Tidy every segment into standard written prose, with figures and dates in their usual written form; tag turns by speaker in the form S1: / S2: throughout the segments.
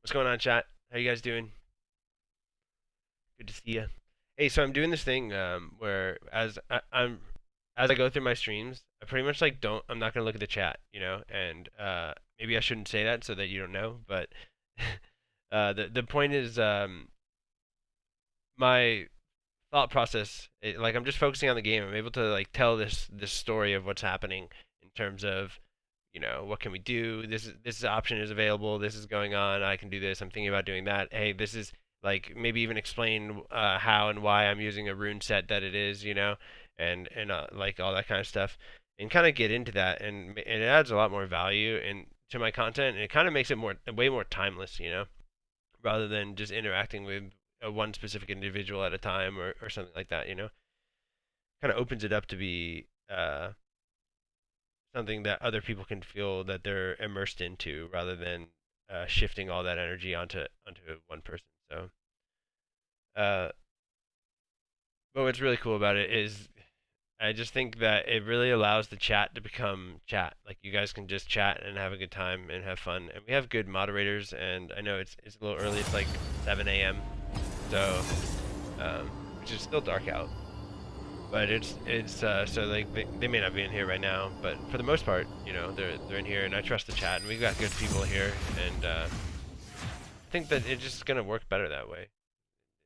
S1: What's going on, chat? How you guys doing? Good to see you. Hey, so I'm doing this thing where as I go through my streams, I pretty much like don't I'm not gonna look at the chat, and maybe I shouldn't say that so that you don't know, but the point is my thought process, like I'm just focusing on the game. I'm able to like tell this story of what's happening in terms of what can we do? This option is available. This is going on. I can do this. I'm thinking about doing that. Hey, this is like maybe even explain how and why I'm using a rune set that it is, and like all that kind of stuff, and kind of get into that, and it adds a lot more value to my content, and it kind of makes it way more timeless, rather than just interacting with one specific individual at a time or something like that, kind of opens it up to be something that other people can feel that they're immersed into rather than shifting all that energy onto one person. So, uh, but what's really cool about it is I just think that it really allows the chat to become chat. Like you guys can just chat and have a good time and have fun. And we have good moderators. And I know it's a little early. It's like 7 a.m. So, um, which is still dark out. But it's so like they may not be in here right now, but for the most part, they're in here, and I trust the chat, and we've got good people here, and I think that it's just gonna work better that way.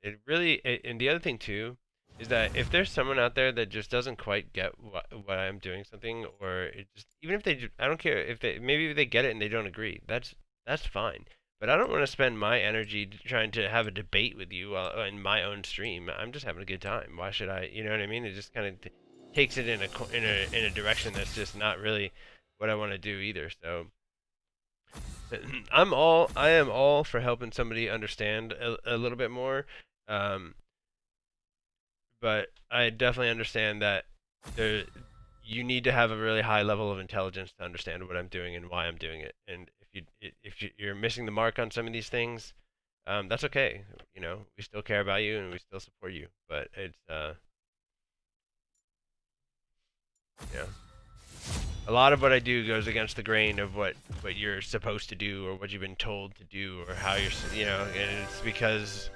S1: And the other thing too is that if there's someone out there that just doesn't quite get why I'm doing something, or it just even if I don't care if maybe they get it and they don't agree. That's fine. But I don't want to spend my energy trying to have a debate with you in my own stream. I'm just having a good time. Why should I? You know what I mean? It just kind of takes it in a direction that's just not really what I want to do either. So I am all for helping somebody understand a little bit more. Um, but I definitely understand that there you need to have a really high level of intelligence to understand what I'm doing and why I'm doing it. And if you're missing the mark on some of these things, that's okay. We still care about you and we still support you. But it's yeah, a lot of what I do goes against the grain of what you're supposed to do or what you've been told to do or how and it's because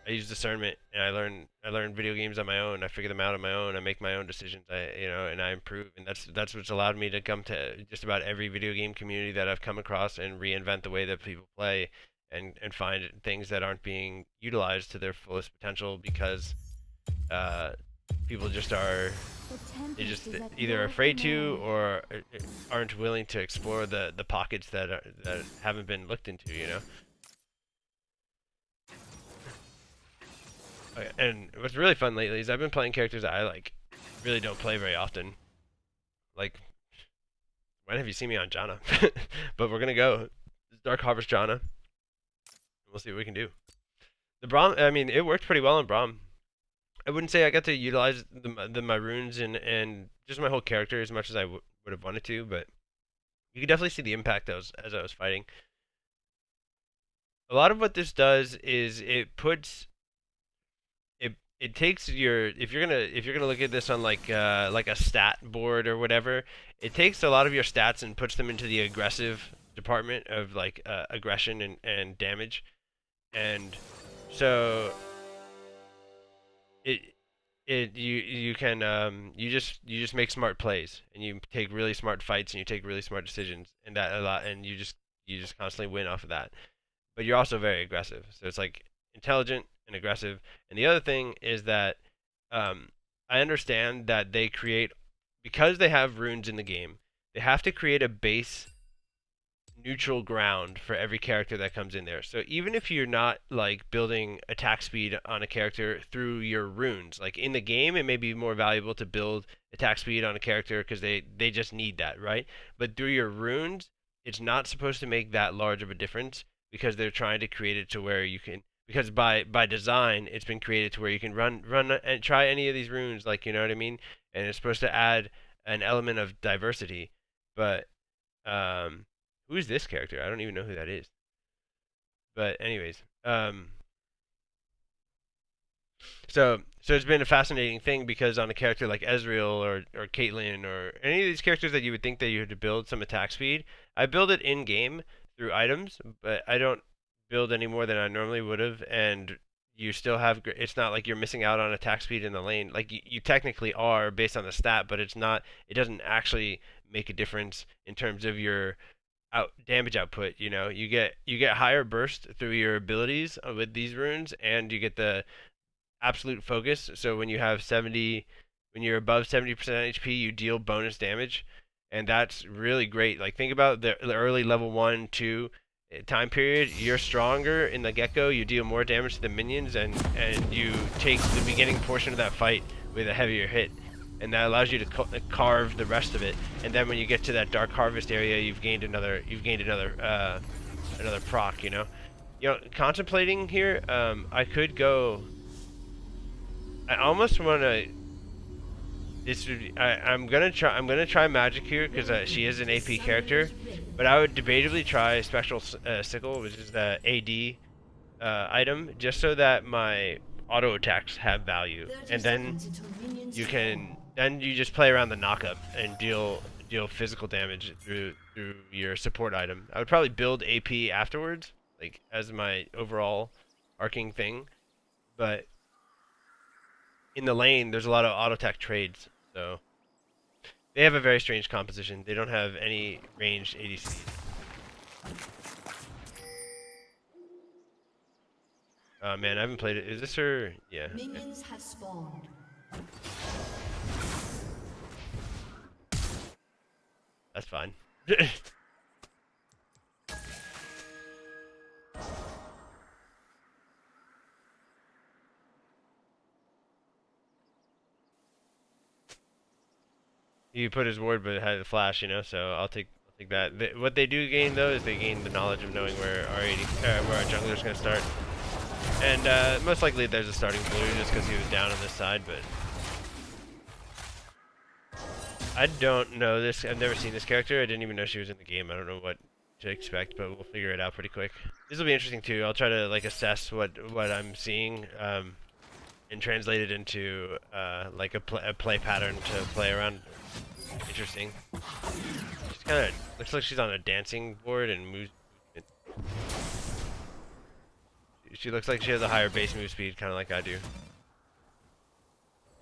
S1: I use discernment and I learn video games on my own. I figure them out on my own. I make my own decisions. And I improve, and that's what's allowed me to come to just about every video game community that I've come across and reinvent the way that people play and find things that aren't being utilized to their fullest potential because uh, people just are they just either afraid to or aren't willing to explore the pockets that haven't been looked into. And what's really fun lately is I've been playing characters that I like really don't play very often. Like, when have you seen me on Jana? But we're gonna go Dark Harvest Jana. We'll see what we can do. The Braum, I mean, it worked pretty well on Braum. I wouldn't say I got to utilize my runes and just my whole character as much as I would have wanted to, but you could definitely see the impact as I was fighting. A lot of what this does is it takes your if you're gonna look at this on like a stat board or whatever, it takes a lot of your stats and puts them into the aggressive department of like aggression and damage, and so it you can you just make smart plays and you take really smart fights and you take really smart decisions and that a lot and you just constantly win off of that, but you're also very aggressive. So it's like intelligent and aggressive. And the other thing is that um, I understand that they create because they have runes in the game. They have to create a base neutral ground for every character that comes in there. So even if you're not like building attack speed on a character through your runes, like in the game, it may be more valuable to build attack speed on a character because they just need that, right? But through your runes, it's not supposed to make that large of a difference because they're trying to create it to where you can because by design it's been created to where you can run and try any of these runes, like, you know what I mean, and it's supposed to add an element of diversity. But who is this character? I don't even know who that is. But anyways, so it's been a fascinating thing because on a character like Ezreal or Caitlyn or any of these characters that you would think that you had to build some attack speed, I build it in game through items, but I don't build any more than I normally would have, and you still have. It's not like you're missing out on attack speed in the lane. Like you technically are based on the stat, but it's not. It doesn't actually make a difference in terms of your damage output. You know, you get higher burst through your abilities with these runes, and you get the absolute focus. So when you have 70, when you're above 70% HP, you deal bonus damage, and that's really great. Like think about the early level 1, 2 time period. You're stronger in the get-go. You deal more damage to the minions, and you take the beginning portion of that fight with a heavier hit. And that allows you to carve the rest of it. And then when you get to that dark harvest area, you've gained another proc. Contemplating here. I could go. I almost want to. I'm gonna try. I'm gonna try magic here because she is an AP character, but I would debatably try spectral sickle, which is the AD item, just so that my auto attacks have value, and then you just play around the knockup and deal physical damage through your support item. I would probably build AP afterwards, like as my overall arcing thing, but in the lane there's a lot of auto attack trades, so they have a very strange composition. They don't have any ranged ADCs. Oh man, I haven't played it. Is this her? Yeah.
S2: Minions have spawned.
S1: That's fine. He put his ward, but it had a flash, so I'll take that. What they do gain though is they gain the knowledge of knowing where where our jungler's gonna start, and most likely there's a starting blue just because he was down on this side. But I don't know this. I've never seen this character. I didn't even know she was in the game. I don't know what to expect, but we'll figure it out pretty quick. This will be interesting too. I'll try to like assess what I'm seeing, and translate it into like a play pattern to play around. Interesting. She's kind of looks like she's on a dancing board and moves. She looks like she has a higher base move speed, kind of like I do.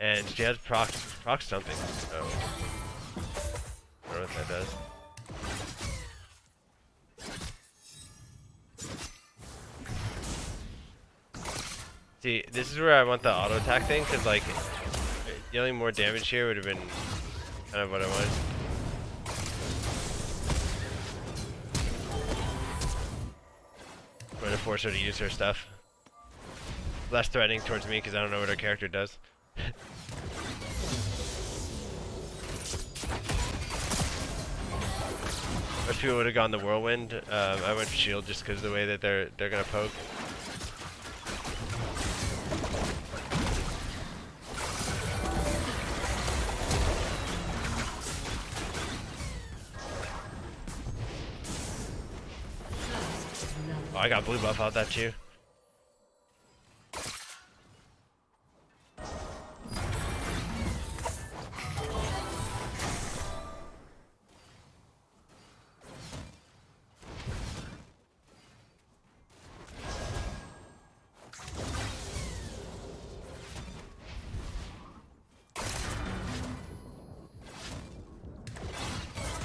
S1: And she has proc something. So I don't know what that does. See, this is where I want the auto attack thing, because like dealing more damage here would have been kind of what I wanted. I'm going to force her to use her stuff. Less threatening towards me because I don't know what her character does. Most people would have gone the whirlwind. I went shield just because of the way that they're gonna poke. Oh, I got blue buff out that too.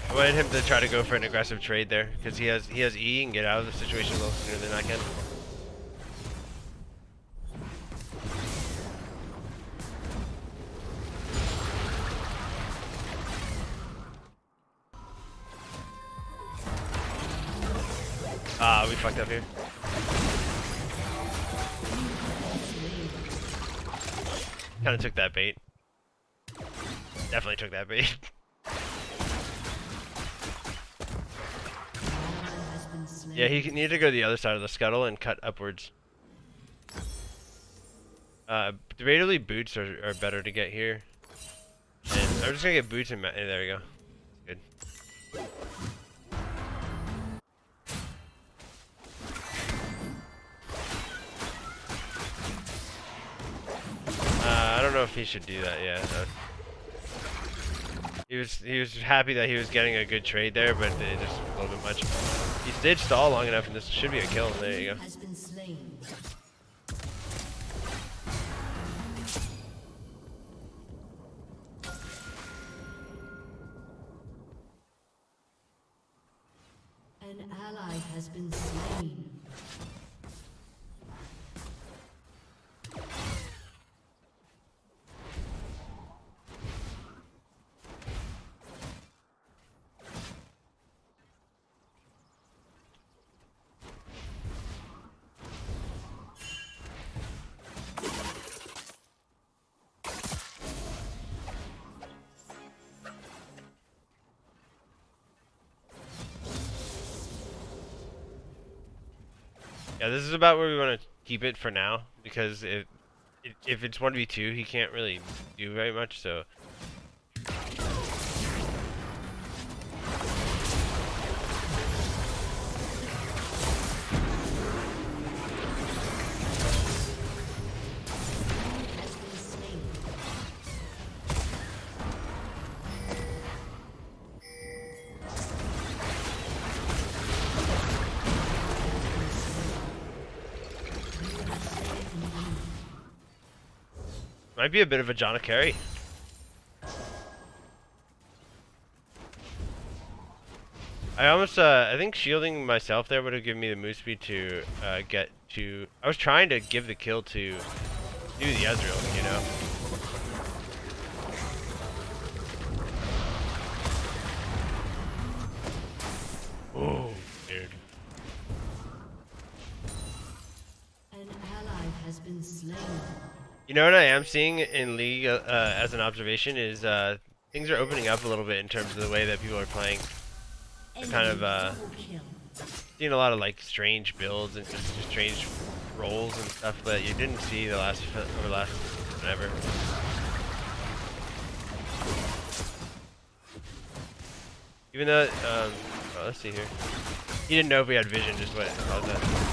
S1: I wanted him to try to go for an aggressive trade there, because he has E and get out of the situation a little sooner than I can. Ah, we fucked up here. Kind of took that bait. Definitely took that bait. Yeah, he needed to go to the other side of the scuttle and cut upwards. Debatably boots are better to get here. And I'm just gonna get boots and there we go. Good. I don't know if he should do that, yeah. He was happy that he was getting a good trade there, but it just a little bit much. He did stall long enough, and this should be a kill. There you go.
S2: Has been slain. An ally has been slain.
S1: Yeah, this is about where we want to keep it for now, because if it's 1v2, he can't really do very much, so... Might be a bit of a Jana Cary. I think shielding myself there would have given me the move speed to get to... I was trying to give the kill to do the Ezreal, you know? Oh, dude.
S2: An ally has been slain.
S1: You know what I am seeing in League as an observation is things are opening up a little bit in terms of the way that people are playing. They're kind of seeing a lot of like strange builds and just strange roles and stuff that you didn't see the last whatever. Even though, oh, let's see here. He didn't know if we had vision, just what caused that.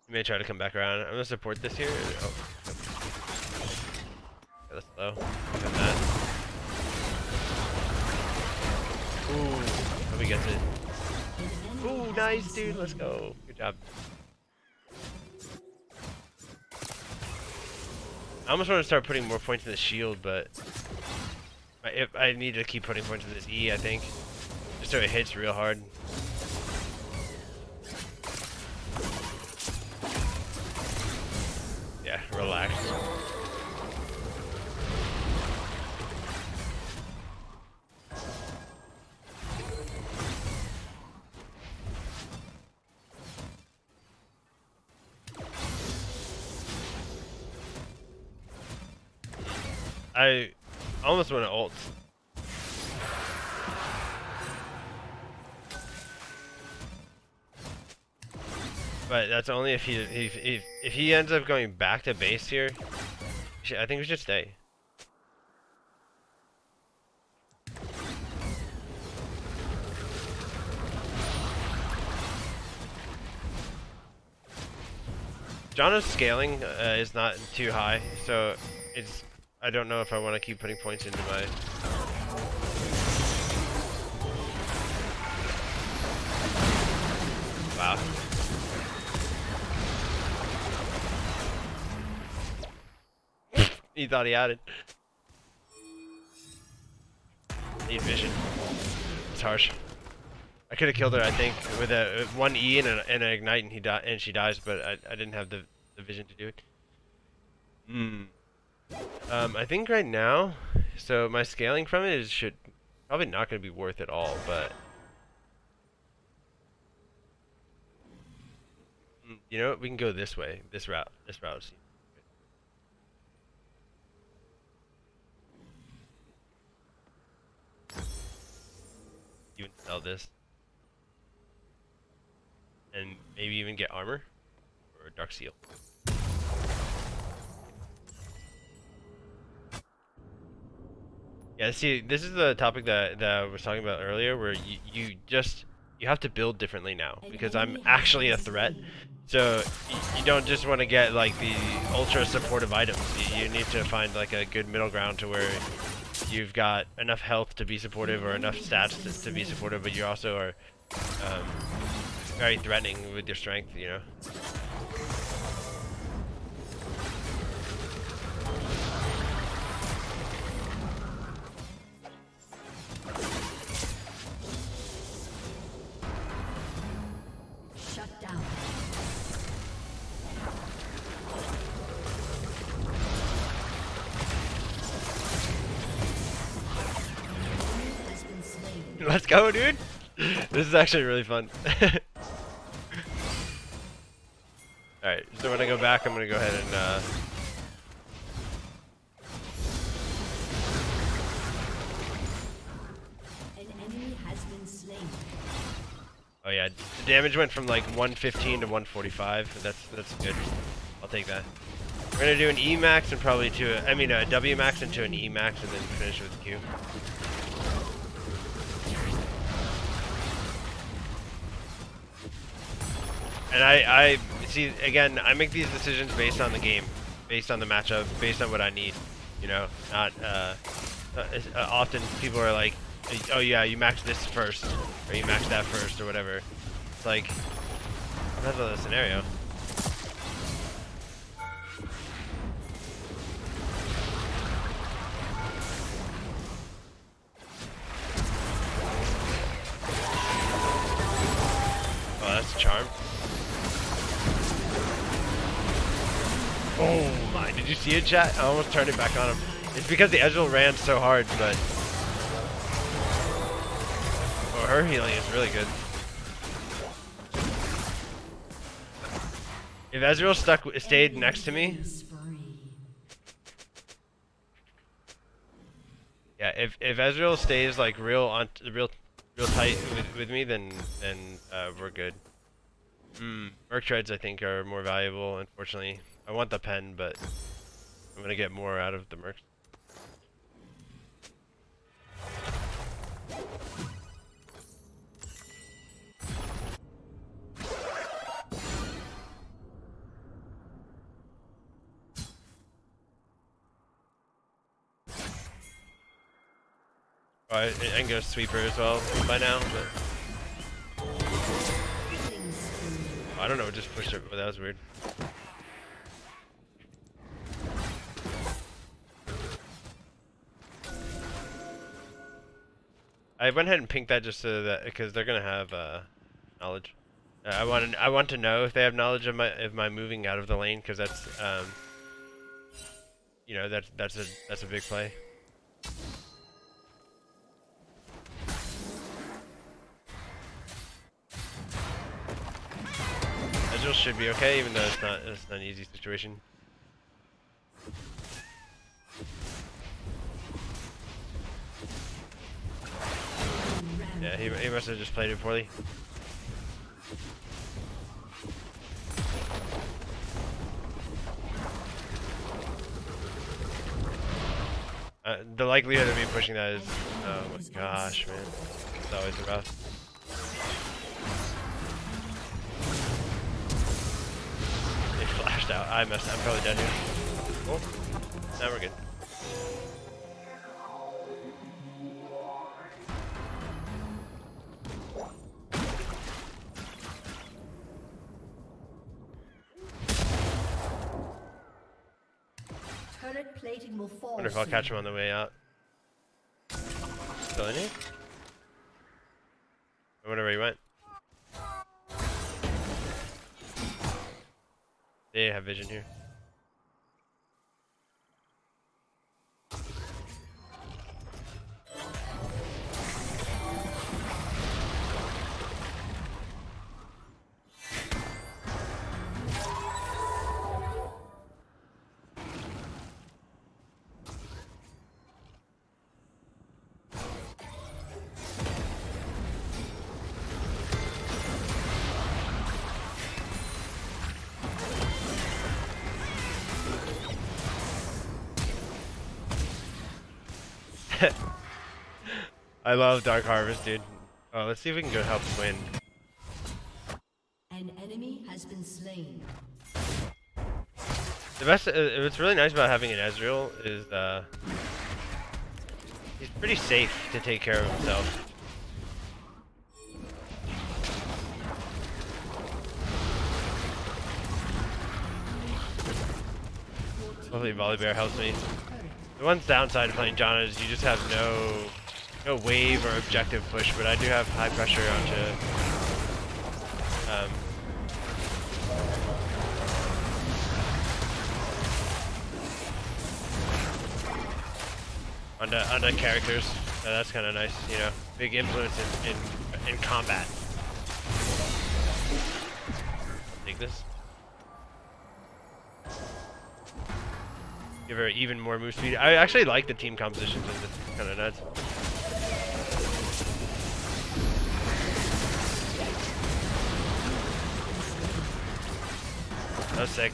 S1: May try to come back around. I'm gonna support this here. Oh, nope. That's low. Got that. Ooh, hope he gets it. Ooh, nice, dude. Let's go. Good job. I almost want to start putting more points in the shield, but if I need to keep putting points in this E, I think, just so it hits real hard. Yeah, relax. I almost want to ult. But that's only if he ends up going back to base here. I think we should stay. Jana's scaling is not too high, so I don't know if I want to keep putting points into my... Wow. He thought he had it. Need vision. It's harsh. I could have killed her, I think, with a 1E and an ignite, and she dies, but I didn't have the vision to do it. I think right now, so my scaling from it is probably not going to be worth it all, but you know what? We can go this way, this route. This route seems good. Even sell this, and maybe even get armor or a dark seal. Yeah, see, this is the topic that I was talking about earlier, where you have to build differently now, because I'm actually a threat, So you don't just want to get like the ultra supportive items. You need to find like a good middle ground to where you've got enough health to be supportive or enough stats to be supportive, but you also are um, very threatening with your strength, you know?
S2: Shut down. Has been slain.
S1: Let's go, dude! This is actually really fun. Alright, so when I go back, I'm gonna go ahead and
S2: An enemy has been slain.
S1: oh yeah, the damage went from like 115 to 145. That's good. I'll take that. We're gonna do an E max and probably a W max into an E max and then finish with Q. And I see again. I make these decisions based on the game, based on the matchup, based on what I need. You know, not often people are like, oh yeah, you max this first, or you max that first, or whatever. It's like depends on the scenario. Oh, that's a charm. Oh my, did you see it, chat? I almost turned it back on him. It's because the Ezreal ran so hard, but oh, her healing is really good. If Ezreal stayed next to me, yeah, if Ezreal stays like real tight with me, then we're good. Merc treads I think are more valuable. Unfortunately, I want the pen, but I'm gonna get more out of the merc. Oh, I can go sweeper as well by now, but oh, I don't know. It just pushed it, but that was weird. I went ahead and pinked that just so that because they're gonna have knowledge. I want to know if they have knowledge of my moving out of the lane because that's you know that's a big play. Ezreal should be okay, even though it's not an easy situation. Yeah, he must have just played it poorly. The likelihood of me pushing that is, oh my gosh, man, it's always rough. It flashed out. I'm probably dead here. Oh, now we're good.
S2: Turret plating will fall.
S1: Wonder if I'll catch him on the way out. Still in here? I wonder where he went. They have vision here. I love Dark Harvest, dude. Oh, let's see if we can go help him win.
S2: An enemy has been slain.
S1: The best, what's really nice about having an Ezreal is he's pretty safe to take care of himself. Hopefully Volibear helps me. The one downside of playing Jana is you just have no wave or objective push, but I do have high pressure onto characters. So that's kind of nice, you know, big influence in combat. Take this. Give her even more move speed. I actually like the team compositions, and it's kind of nuts. That was sick.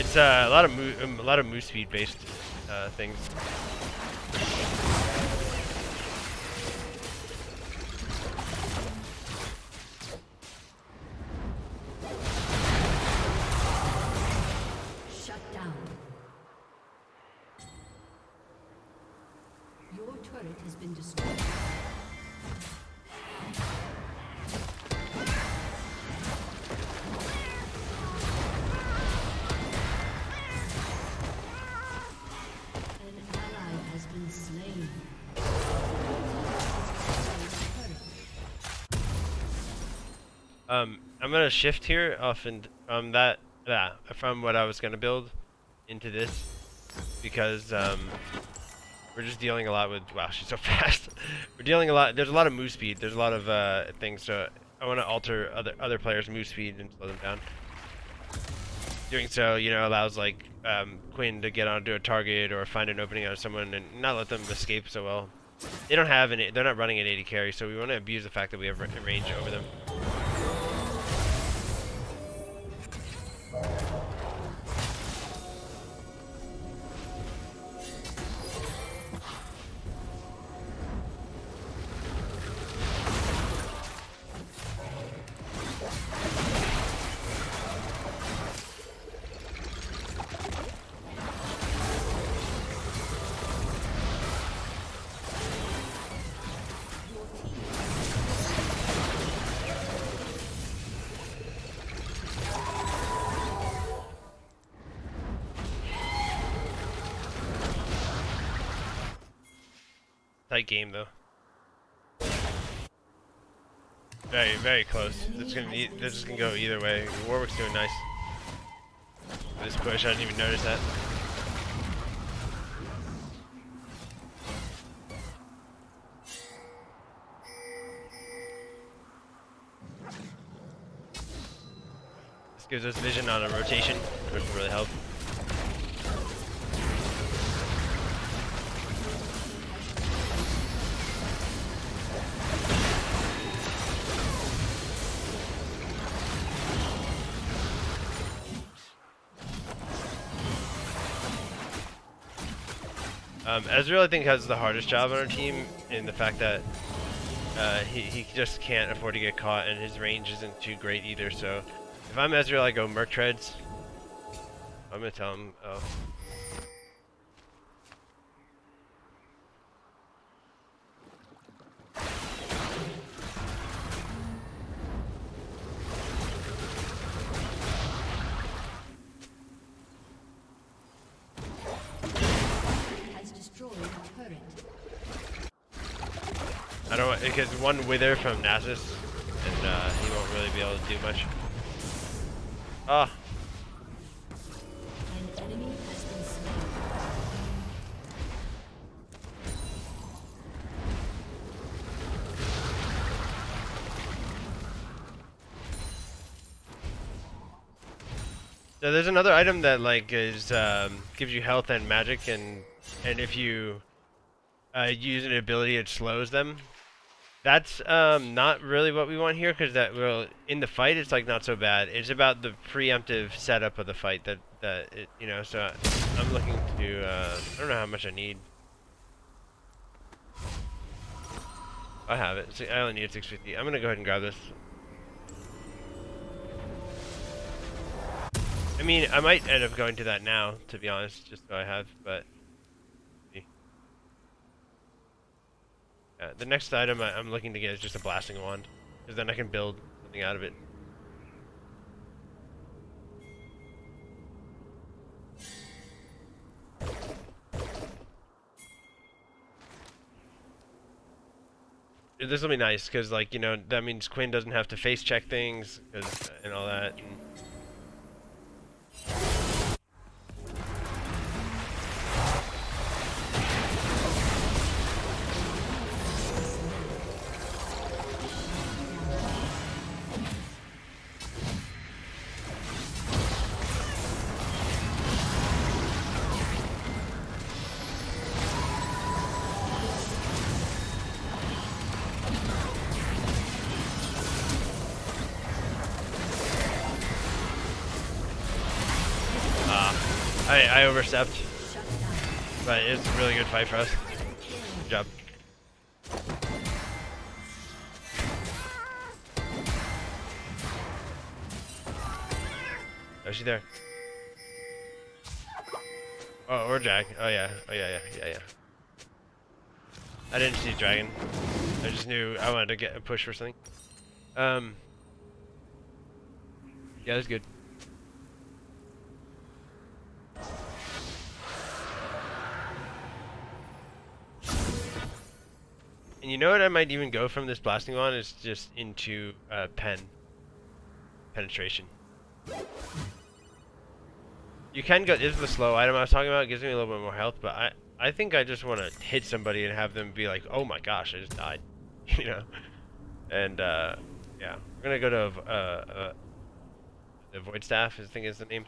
S1: It's a lot of move speed based things.
S2: Shut down. Your turret has been destroyed.
S1: I'm gonna shift here off and from what I was gonna build into this because we're just dealing a lot with wow, she's so fast. We're dealing a lot. There's a lot of move speed. There's a lot of things. So I want to alter other players' move speed and slow them down. Doing so, you know, allows like Quinn to get onto a target or find an opening on someone and not let them escape so well. They don't have any. They're not running an 80 carry, so we want to abuse the fact that we have range over them. Tight game though. Very, very close. This is gonna go either way. Warwick's doing nice. This push, I didn't even notice that. This gives us vision on a rotation, which will really help. Ezreal, I think, has the hardest job on our team in the fact that he just can't afford to get caught, and his range isn't too great either. So if I'm Ezreal, I go Merc Treads. I'm gonna tell him, oh. I don't, because one Wither from Nasus, and he won't really be able to do much. Ah.
S2: An enemy has been slain.
S1: So there's another item that like is gives you health and magic, and if you use an ability, it slows them. That's not really what we want here, because that will in the fight it's like not so bad. It's about the preemptive setup of the fight that it, you know. So I'm looking to I don't know how much I need. I have it. I only need 650. I'm gonna go ahead and grab this. I mean, I might end up going to that now, to be honest, just so I have, but... The next item I'm looking to get is just a blasting wand, because then I can build something out of it. This will be nice, because, like, you know, that means Quinn doesn't have to face check things, and all that. And I overstepped, but it's a really good fight for us. Good job. Oh, she's there. Oh, or Jack. Oh yeah. Oh yeah. I didn't see dragon. I just knew I wanted to get a push for something. Yeah, that's good. And you know what I might even go from this blasting wand is just into penetration. You can go. This is the slow item I was talking about. It gives me a little bit more health, but I think I just want to hit somebody and have them be like, oh my gosh, I just died, you know. And yeah, we're gonna go to the void staff. I think is the name.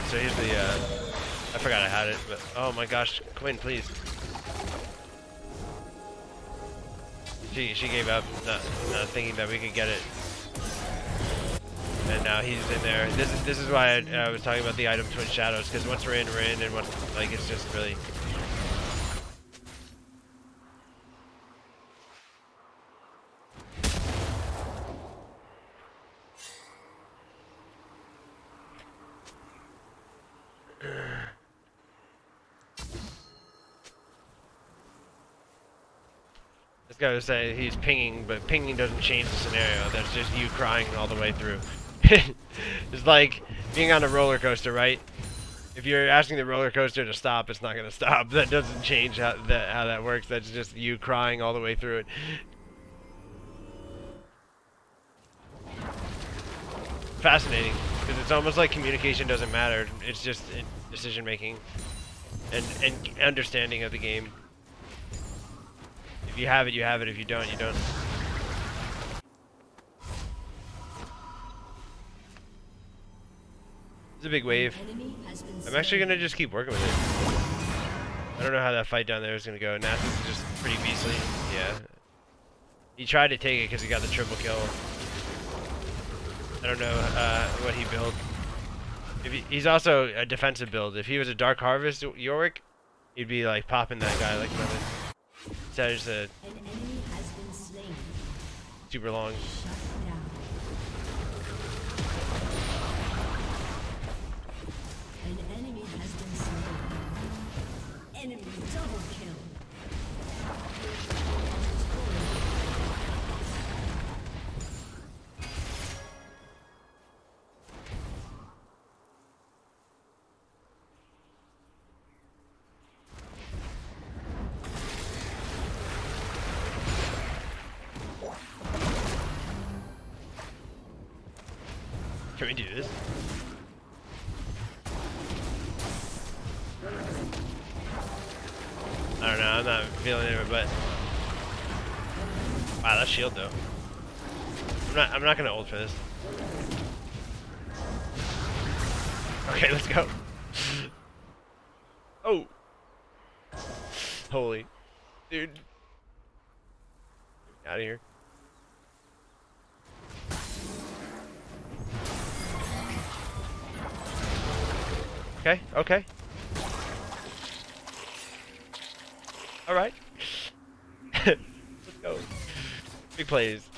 S1: So here's the, I forgot I had it, but oh my gosh, Quinn, please. She gave up, not thinking that we could get it. And now he's in there. This is why I was talking about the item Twin Shadows, because once we're in, and once, like, it's just really... This guy was saying he's pinging, but pinging doesn't change the scenario. That's just you crying all the way through. It's like being on a roller coaster, right? If you're asking the roller coaster to stop, it's not going to stop. That doesn't change how that works. That's just you crying all the way through it. Fascinating, because it's almost like communication doesn't matter. It's just decision making and understanding of the game. If you have it, you have it. If you don't, you don't. It's a big wave. I'm actually gonna just keep working with it. I don't know how that fight down there is gonna go. Nasus is just pretty beastly. Yeah. He tried to take it because he got the triple kill. I don't know what he built. He's also a defensive build. If he was a Dark Harvest Yorick, he'd be like popping that guy like nothing. So just a super long.
S2: An enemy has been slain. Enemy double kill.
S1: Can we do this? I don't know, I'm not feeling it, but wow, that shield though. I'm not gonna ult for this. Okay, let's go. Oh, holy, dude, out of here. Okay, okay. Alright. Let's Big plays.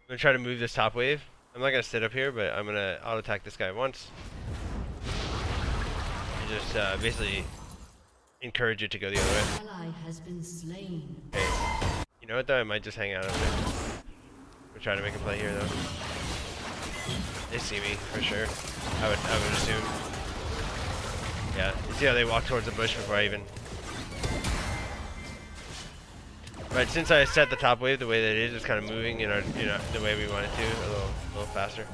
S1: I'm gonna try to move this top wave. I'm not gonna sit up here, but I'm gonna auto attack this guy once. And just basically encourage it to go the other way.
S2: Ally has been slain.
S1: Okay. You know what though? I might just hang out up there. We're trying to make a play here though. They see me for sure. I would assume. Yeah. You see how they walk towards the bush before I even. Right. Since I set the top wave the way that it is, it's kind of moving in our the way we want it to, a little faster.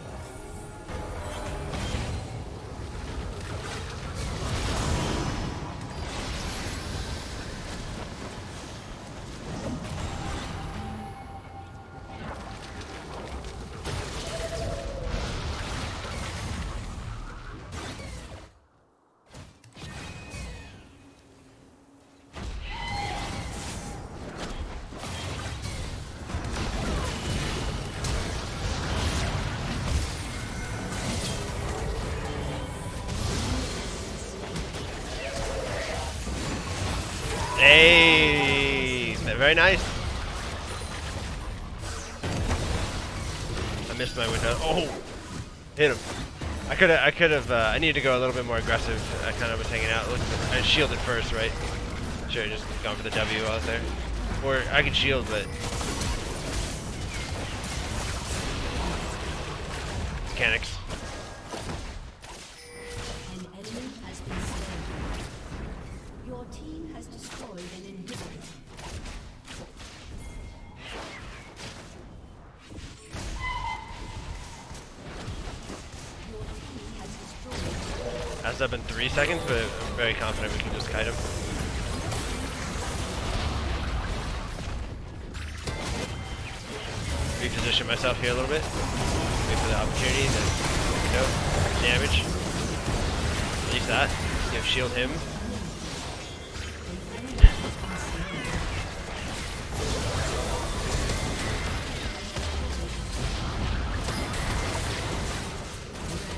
S1: Hey, very nice. I missed my window. Oh, hit him. I could have. I needed to go a little bit more aggressive. I kind of was hanging out. Look, I shielded first, right? Should have just gone for the W while I was there. Or I could shield, but mechanics.
S2: An enemy has been slain. Your team has destroyed an inhibitor. Your team has destroyed.
S1: Has up in 3 seconds, but I'm very confident we can just kite him. Reposition myself here a little bit. Wait for the opportunity, then go. Damage. Release that. Give shield him.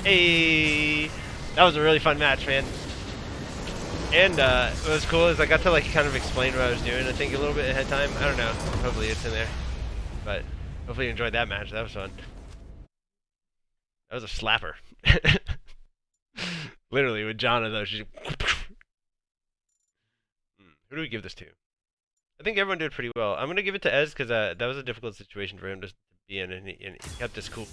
S1: Hey, that was a really fun match, man. And what was cool is I got to like kind of explain what I was doing. I think a little bit ahead of time. I don't know. Hopefully it's in there. But hopefully you enjoyed that match. That was fun. That was a slapper. Literally with Jana though, she's. Who do we give this to? I think everyone did pretty well. I'm gonna give it to Ez because that was a difficult situation for him to be in, and he kept us cool.